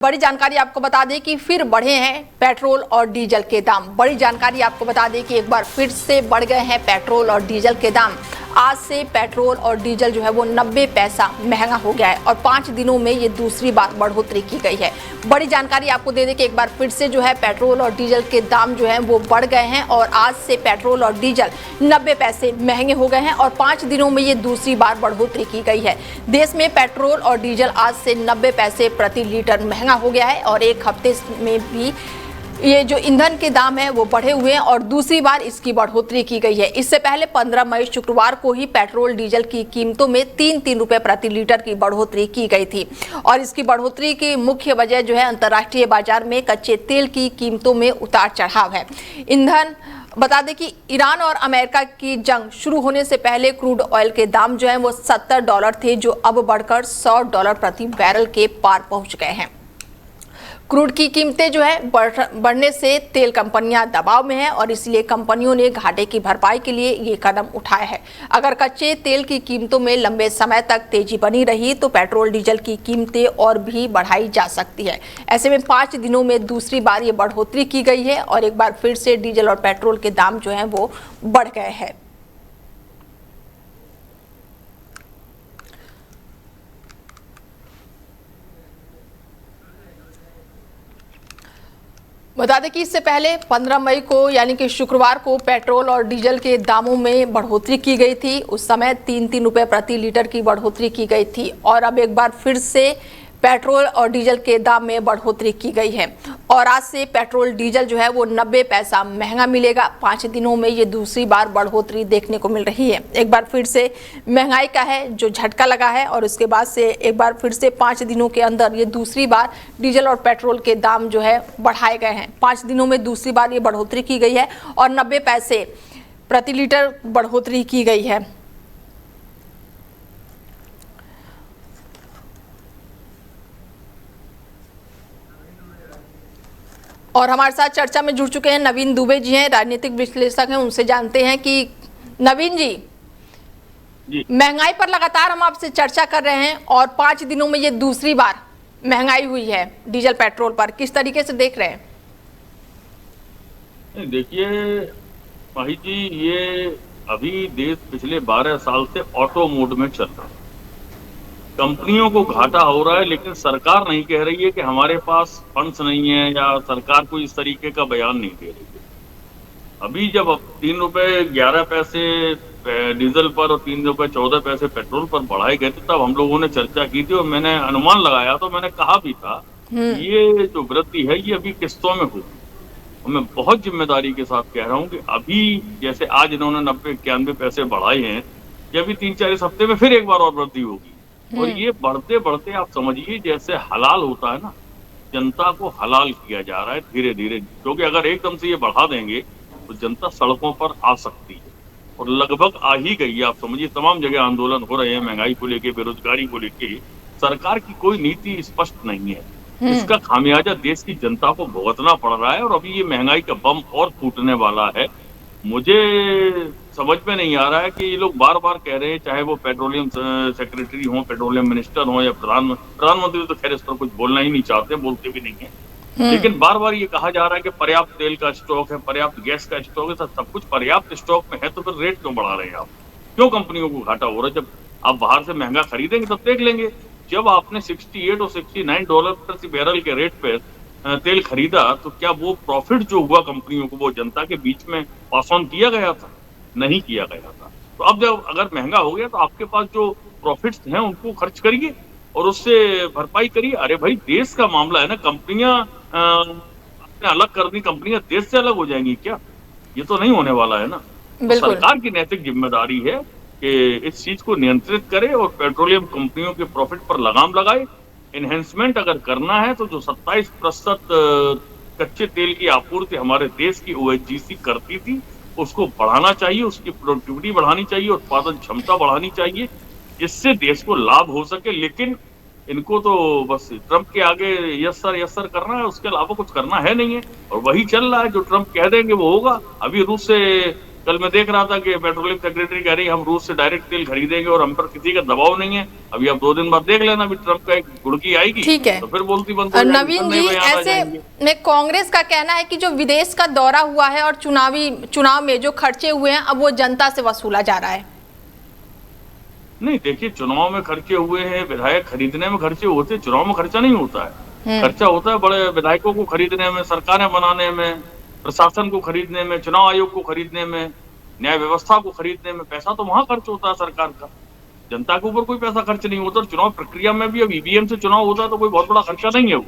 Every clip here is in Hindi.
बड़ी जानकारी आपको बता दें कि फिर बढ़े हैं पेट्रोल और डीजल के दाम। बड़ी जानकारी आपको बता दें कि एक बार फिर से बढ़ गए हैं पेट्रोल और डीजल के दाम। आज से पेट्रोल और डीजल जो है वो 90 पैसा महंगा हो गया है और 5 दिनों में ये दूसरी बार बढ़ोतरी की गई है। बड़ी जानकारी आपको दे दें कि एक बार फिर से जो है पेट्रोल और डीजल के दाम जो है वो बढ़ गए हैं और आज से पेट्रोल और डीजल 90 पैसे महंगे हो गए हैं और 5 दिनों में ये दूसरी बार बढ़ोतरी की गई है। देश में पेट्रोल और डीजल आज से 90 पैसे प्रति लीटर महंगा हो गया है और एक हफ्ते में भी ये जो ईंधन के दाम है वो बढ़े हुए हैं और दूसरी बार इसकी बढ़ोतरी की गई है। इससे पहले 15 मई शुक्रवार को ही पेट्रोल डीजल की कीमतों में 3-3 रुपए प्रति लीटर की बढ़ोतरी की गई थी और इसकी बढ़ोतरी की मुख्य वजह जो है अंतर्राष्ट्रीय बाजार में कच्चे तेल की कीमतों में उतार चढ़ाव है। ईंधन बता दें कि ईरान और अमेरिका की जंग शुरू होने से पहले क्रूड ऑयल के दाम जो है वो $70 थे, जो अब बढ़कर $100 प्रति बैरल के पार पहुंच गए हैं। क्रूड की कीमतें जो है बढ़ने से तेल कंपनियां दबाव में हैं और इसलिए कंपनियों ने घाटे की भरपाई के लिए ये कदम उठाया है। अगर कच्चे तेल की कीमतों में लंबे समय तक तेजी बनी रही तो पेट्रोल डीजल की कीमतें और भी बढ़ाई जा सकती है। ऐसे में 5 दिनों में दूसरी बार ये बढ़ोतरी की गई है और एक बार फिर से डीजल और पेट्रोल के दाम जो है वो बढ़ गए हैं। बता दें कि इससे पहले 15 मई को यानी कि शुक्रवार को पेट्रोल और डीजल के दामों में बढ़ोतरी की गई थी। उस समय 3-3 रुपए प्रति लीटर की बढ़ोतरी की गई थी और अब एक बार फिर से पेट्रोल और डीजल के दाम में बढ़ोतरी की गई है और आज से पेट्रोल डीजल जो है वो 90 पैसा महंगा मिलेगा। 5 दिनों में ये दूसरी बार बढ़ोतरी देखने को मिल रही है। एक बार फिर से महंगाई का है जो झटका लगा है और उसके बाद से एक बार फिर से 5 दिनों के अंदर ये दूसरी बार डीजल और पेट्रोल के दाम जो है बढ़ाए गए हैं। 5 दिनों में दूसरी बार ये बढ़ोतरी की गई है और 90 पैसे प्रति लीटर बढ़ोतरी की गई है। और हमारे साथ चर्चा में जुड़ चुके हैं नवीन दुबे जी हैं, राजनीतिक विश्लेषक हैं। उनसे जानते हैं कि नवीन जी, महंगाई पर लगातार हम आपसे चर्चा कर रहे हैं और 5 दिनों में ये दूसरी बार महंगाई हुई है डीजल पेट्रोल पर, किस तरीके से देख रहे हैं? देखिए माही जी, ये अभी देश पिछले 12 साल से ऑटो मोड में चल रहा है। कंपनियों को घाटा हो रहा है लेकिन सरकार नहीं कह रही है कि हमारे पास फंड्स नहीं है या सरकार कोई इस तरीके का बयान नहीं दे रही है। अभी जब 3 रुपए 11 पैसे डीजल पर और 3 रुपए 14 पैसे पेट्रोल पर बढ़ाए गए थे तब हम लोगों ने चर्चा की थी और मैंने अनुमान लगाया, तो मैंने कहा भी था ये जो वृद्धि है ये अभी किस्तों में होगी। और मैं बहुत जिम्मेदारी के साथ कह रहा हूँ कि अभी जैसे आज इन्होंने 90-91 पैसे बढ़ाए हैं, ये अभी 3-4 हफ्ते में फिर एक बार और वृद्धि होगी और ये बढ़ते बढ़ते आप समझिए जैसे हलाल होता है ना, जनता को हलाल किया जा रहा है धीरे धीरे। क्योंकि अगर एकदम से ये बढ़ा देंगे तो जनता सड़कों पर आ सकती है और लगभग आ ही गई है। आप समझिए तमाम जगह आंदोलन हो रहे हैं महंगाई को लेके, बेरोजगारी को लेके। सरकार की कोई नीति स्पष्ट नहीं है, इसका खामियाजा देश की जनता को भुगतना पड़ रहा है और अभी ये महंगाई का बम और फूटने वाला है। मुझे समझ में नहीं आ रहा है कि ये लोग बार बार कह रहे हैं, चाहे वो पेट्रोलियम सेक्रेटरी हो, पेट्रोलियम मिनिस्टर हो या प्रधानमंत्री तो खैर इस पर कुछ बोलना ही नहीं चाहते, बोलते भी नहीं है। लेकिन बार बार ये कहा जा रहा है कि पर्याप्त तेल का स्टॉक है, पर्याप्त गैस का स्टॉक है। सब कुछ पर्याप्त स्टॉक में है तो फिर रेट क्यों बढ़ा रहे हैं आप? क्यों कंपनियों को घाटा हो रहा है? जब आप बाहर से महंगा खरीदेंगे तब देख लेंगे। जब आपने $68 और $69 प्रति बैरल के रेट पे तेल खरीदा तो क्या वो प्रॉफिट जो हुआ कंपनियों को वो जनता के बीच में पास ऑन किया गया था? नहीं किया गया था। तो अब जब अगर महंगा हो गया तो आपके पास जो प्रॉफिट्स हैं उनको खर्च करिए और उससे भरपाई करिए। अरे भाई, देश का मामला है ना, कंपनियां अपने अलग कर दी, कंपनियां देश से अलग हो जाएंगी क्या? ये तो नहीं होने वाला है ना। तो सरकार की नैतिक जिम्मेदारी है कि इस चीज को नियंत्रित करे और पेट्रोलियम कंपनियों के प्रॉफिट पर लगाम लगाए। एनहेंसमेंट अगर करना है तो जो 27% कच्चे तेल की आपूर्ति हमारे देश की ONGC करती थी उसको बढ़ाना चाहिए, उसकी प्रोडक्टिविटी बढ़ानी चाहिए, उत्पादन क्षमता बढ़ानी चाहिए, जिससे देश को लाभ हो सके। लेकिन इनको तो बस ट्रंप के आगे यस सर करना है, उसके अलावा कुछ करना है नहीं है और वही चल रहा है। जो ट्रंप कह देंगे वो होगा। अभी रूस से कल मैं देख रहा था कि पेट्रोलियम सेक्रेटरी कह रही है हम रूस से डायरेक्ट तेल खरीदेंगे और हम पर किसी का दबाव नहीं है। अभी आप 2 दिन बाद देख लेना, अभी ट्रम्प का एक गुड़की आएगी, ठीक है, तो फिर बोलती बंद हो जाएगी। नवीन जी, ऐसे में कांग्रेस का कहना है कि जो विदेश का दौरा हुआ है और चुनाव में जो खर्चे हुए हैं अब वो जनता से वसूला जा रहा है। नहीं देखिए, चुनाव में खर्चे हुए हैं, विधायक खरीदने में खर्चे होते, चुनाव में खर्चा नहीं होता है। खर्चा होता है बड़े विधायकों को खरीदने में, सरकारें बनाने में, प्रशासन को खरीदने में, चुनाव आयोग को खरीदने में, न्याय व्यवस्था को खरीदने में। पैसा तो वहां खर्च होता है सरकार का, जनता के ऊपर कोई पैसा खर्च नहीं होता। और चुनाव प्रक्रिया में भी अब ईवीएम से चुनाव होता है तो कोई बहुत बड़ा खर्चा नहीं है वो।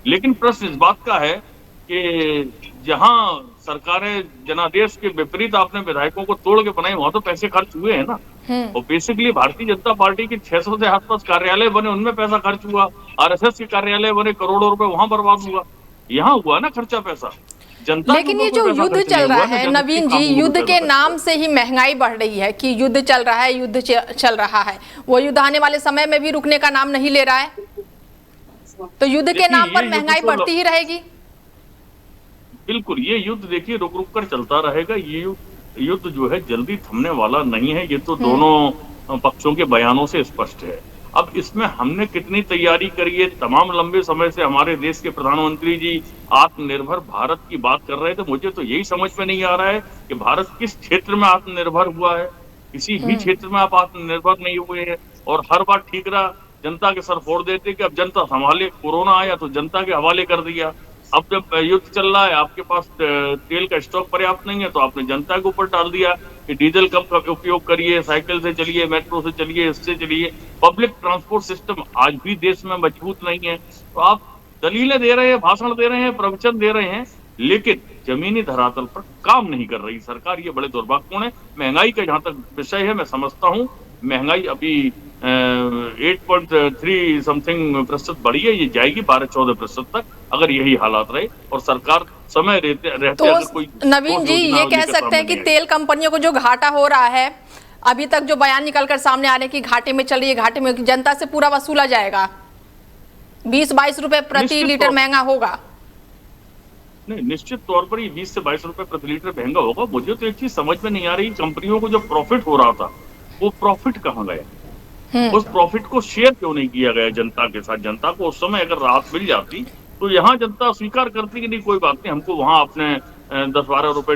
लेकिन प्रश्न इस बात का है कि जहां सरकारें जनादेश के विपरीत आपने विधायकों को तोड़ के बनाई, वहां तो पैसे खर्च हुए हैं ना। और बेसिकली भारतीय जनता पार्टी के 600 से आसपास कार्यालय बने, उनमें पैसा खर्च हुआ। आरएसएस के कार्यालय बने, करोड़ों रुपए वहां बर्बाद हुआ। यहाँ हुआ ना खर्चा पैसा। लेकिन ये जो युद्ध चल रहा है नवीन जी, युद्ध के नाम से ही महंगाई बढ़ रही है कि युद्ध चल रहा है, युद्ध चल रहा है। वो युद्ध आने वाले समय में भी रुकने का नाम नहीं ले रहा है, तो युद्ध के नाम पर महंगाई बढ़ती ही रहेगी। बिल्कुल, ये युद्ध देखिए रुक रुक कर चलता रहेगा। ये युद्ध जो है जल्दी थमने वाला नहीं है, ये तो दोनों पक्षों के बयानों से स्पष्ट है। अब इसमें हमने कितनी तैयारी करी है, तमाम लंबे समय से हमारे देश के प्रधानमंत्री जी आत्मनिर्भर भारत की बात कर रहे थे। मुझे तो यही समझ में नहीं आ रहा है कि भारत किस क्षेत्र में आत्मनिर्भर हुआ है। किसी भी क्षेत्र में आप आत्मनिर्भर नहीं हुए हैं। और हर बार ठीक रहा, जनता के सर फोड़ देते कि अब जनता संभाले। कोरोना आया तो जनता के हवाले कर दिया। अब जब युद्ध चल रहा है, आपके पास तेल का स्टॉक पर्याप्त नहीं है, तो आपने जनता के ऊपर डाल दिया कि डीजल कम का उपयोग करिए, साइकिल से चलिए, मेट्रो से चलिए, इससे चलिए। पब्लिक ट्रांसपोर्ट सिस्टम आज भी देश में मजबूत नहीं है। तो आप दलीलें दे रहे हैं, भाषण दे रहे हैं, प्रवचन दे रहे हैं, लेकिन जमीनी धरातल पर काम नहीं कर रही सरकार। ये बड़े दुर्भाग्यपूर्ण है। महंगाई का जहां तक विषय है, मैं समझता हूँ महंगाई अभी 8.3 समथिंग प्रतिशत बढ़ी है, ये जाएगी 12-14% तक अगर यही हालात रहे और सरकार समय रहते तो अगर कोई नवीन जी ये कह सकते हैं कि तेल कंपनियों को जो घाटा हो रहा है, अभी तक जो बयान निकलकर सामने आ रहे हैं कि घाटे में चल रही है, घाटे में जनता से पूरा वसूला जाएगा, 20-22 रुपए प्रति लीटर महंगा होगा। नहीं, निश्चित तौर पर ये 20 से 22 रुपए प्रति लीटर महंगा होगा। मुझे तो एक चीज समझ में नहीं आ रही, कंपनियों को जो प्रॉफिट हो रहा था वो प्रॉफिट कहाँ गया? उस प्रॉफिट को शेयर क्यों नहीं किया गया जनता के साथ? जनता को उस समय अगर राहत मिल जाती तो यहाँ जनता स्वीकार करती कि नहीं कोई बात नहीं, हमको वहां आपने 10-12 रुपए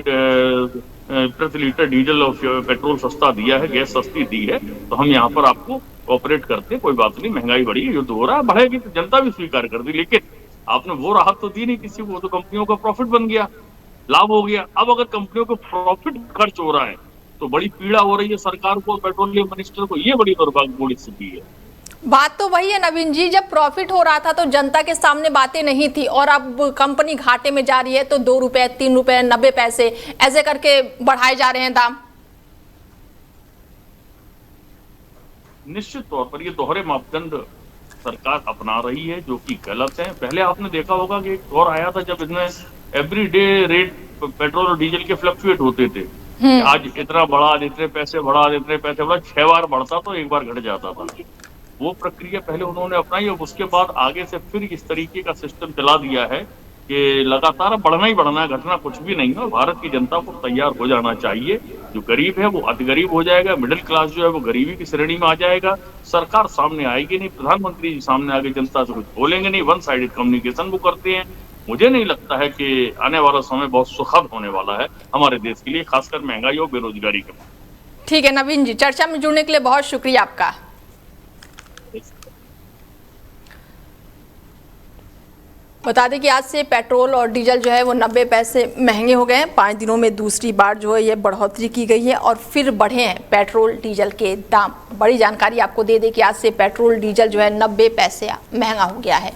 प्रति लीटर डीजल और पेट्रोल सस्ता दिया है, गैस सस्ती दी है, तो हम यहाँ पर आपको ऑपरेट करते, कोई बात नहीं, महंगाई बढ़ी, युद्ध हो रहा है, बढ़ेगी तो जनता भी स्वीकार कर दी। लेकिन आपने वो राहत तो दी नहीं किसी को, तो कंपनियों का प्रॉफिट बन गया, लाभ हो गया। अब अगर कंपनियों को प्रॉफिट खर्च हो रहा है तो बड़ी पीड़ा हो रही है सरकार को, पेट्रोलियम मिनिस्टर को। ये बड़ी दुर्भाग्यपूर्ण स्थिति है। बात तो वही है नवीन जी, जब प्रॉफिट हो रहा था तो जनता के सामने बातें नहीं थी, और अब कंपनी घाटे में जा रही है तो 2 रुपए, 3 रुपए, 90 पैसे ऐसे करके बढ़ाए जा रहे हैं दाम। निश्चित तौर पर ये दोहरे मापदंड सरकार अपना रही है जो कि गलत है। पहले आपने देखा होगा कि एक दौर आया था जब इसमें एवरीडे रेट पेट्रोल और डीजल के फ्लक्चुएट होते थे, आज इतना बढ़ा, इतने पैसे बढ़ा, इतने पैसे बढ़ा, 6 बार बढ़ता तो 1 बार घट जाता था। वो प्रक्रिया पहले उन्होंने अपनाई और उसके बाद आगे से फिर इस तरीके का सिस्टम चला दिया है कि लगातार बढ़ना ही बढ़ना है, घटना कुछ भी नहीं है। भारत की जनता को तैयार हो जाना चाहिए। जो गरीब है वो अति गरीब हो जाएगा, मिडिल क्लास जो है वो गरीबी की श्रेणी में आ जाएगा। सरकार सामने आएगी नहीं, प्रधानमंत्री जी सामने आगे जनता से कुछ बोलेंगे नहीं, वन साइडेड कम्युनिकेशन वो करते हैं। मुझे नहीं लगता है कि आने वाला समय बहुत सुखद होने वाला है हमारे देश के लिए, खासकर महंगाई और बेरोजगारी के बाद। ठीक है नवीन जी, चर्चा में जुड़ने के लिए बहुत शुक्रिया आपका। बता दें कि आज से पेट्रोल और डीजल जो है वो 90 पैसे महंगे हो गए हैं। 5 दिनों में दूसरी बार जो है ये बढ़ोतरी की गई है और फिर बढ़े हैं पेट्रोल डीजल के दाम। बड़ी जानकारी आपको दे दें कि आज से पेट्रोल डीजल जो है 90 पैसे महंगा हो गया है।